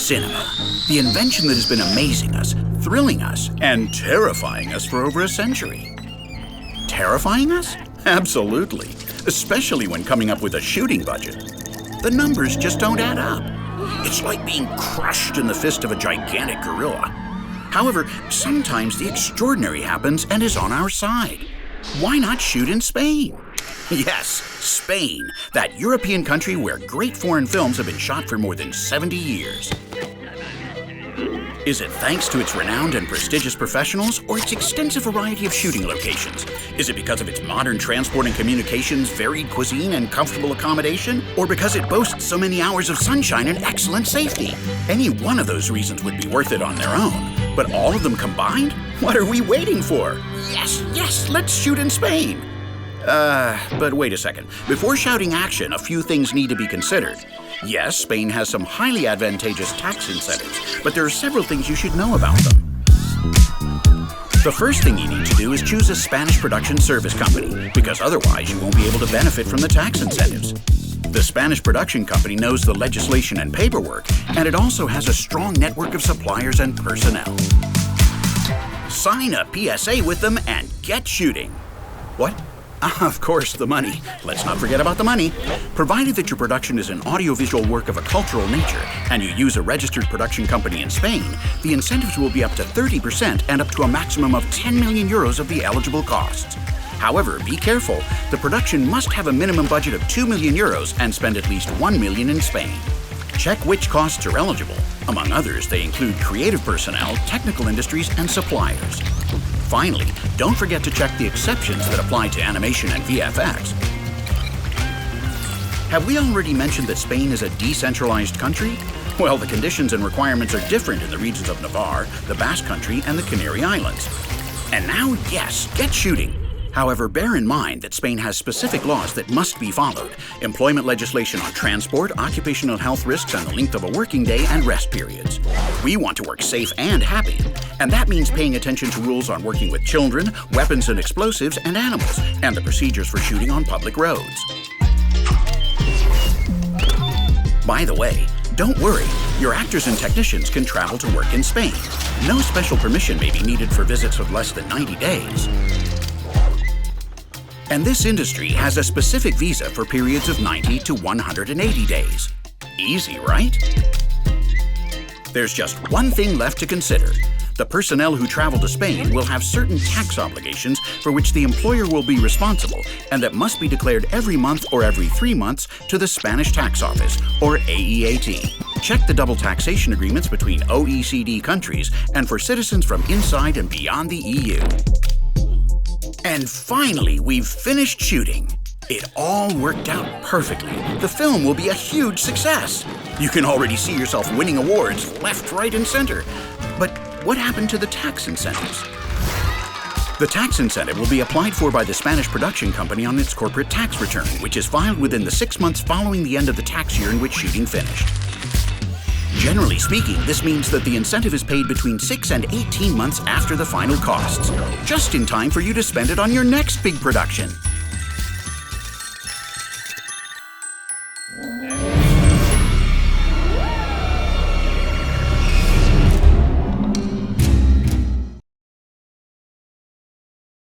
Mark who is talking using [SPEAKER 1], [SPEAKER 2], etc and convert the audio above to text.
[SPEAKER 1] cinema. The invention that has been amazing us, thrilling us, and terrifying us for over a century. Terrifying us? Absolutely. Especially when coming up with a shooting budget. The numbers just don't add up. It's like being crushed in the fist of a gigantic gorilla. However, sometimes the extraordinary happens and is on our side. Why not shoot in Spain? Yes, Spain, that European country where great foreign films have been shot for more than 70 years. Is it thanks to its renowned and prestigious professionals, or its extensive variety of shooting locations? Is it because of its modern transport and communications, varied cuisine, and comfortable accommodation? Or because it boasts so many hours of sunshine and excellent safety? Any one of those reasons would be worth it on their own. But all of them combined? What are we waiting for? Yes, let's shoot in Spain. But wait a second. Before shouting action, a few things need to be considered. Yes, Spain has some highly advantageous tax incentives, but there are several things you should know about them. The first thing you need to do is choose a Spanish production service company, because otherwise you won't be able to benefit from the tax incentives. The Spanish production company knows the legislation and paperwork, and it also has a strong network of suppliers and personnel. Sign a PSA with them and get shooting. What? Of course, the money. Let's not forget about the money. Provided that your production is an audiovisual work of a cultural nature and you use a registered production company in Spain, the incentives will be up to 30% and up to a maximum of 10 million euros of the eligible costs. However, be careful. The production must have a minimum budget of 2 million euros and spend at least 1 million in Spain. Check which costs are eligible. Among others, they include creative personnel, technical industries, and suppliers. Finally, don't forget to check the exceptions that apply to animation and VFX. Have we already mentioned that Spain is a decentralized country? Well, the conditions and requirements are different in the regions of Navarre, the Basque Country, and the Canary Islands. And now, yes, get shooting. However, bear in mind that Spain has specific laws that must be followed. Employment legislation on transport, occupational health risks, and the length of a working day and rest periods. We want to work safe and happy. And that means paying attention to rules on working with children, weapons and explosives, and animals, and the procedures for shooting on public roads. By the way, don't worry, your actors and technicians can travel to work in Spain. No special permission may be needed for visits of less than 90 days. And this industry has a specific visa for periods of 90 to 180 days. Easy, right? There's just one thing left to consider. The personnel who travel to Spain will have certain tax obligations for which the employer will be responsible and that must be declared every month or every 3 months to the Spanish Tax Office, or AEAT. Check the double taxation agreements between OECD countries and for citizens from inside and beyond the EU. And finally, we've finished shooting. It all worked out perfectly. The film will be a huge success. You can already see yourself winning awards left, right, and center. But what happened to the tax incentives? The tax incentive will be applied for by the Spanish production company on its corporate tax return, which is filed within the 6 months following the end of the tax year in which shooting finished. Generally speaking, this means that the incentive is paid between 6 and 18 months after the final costs, just in time for you to spend it on your next big production.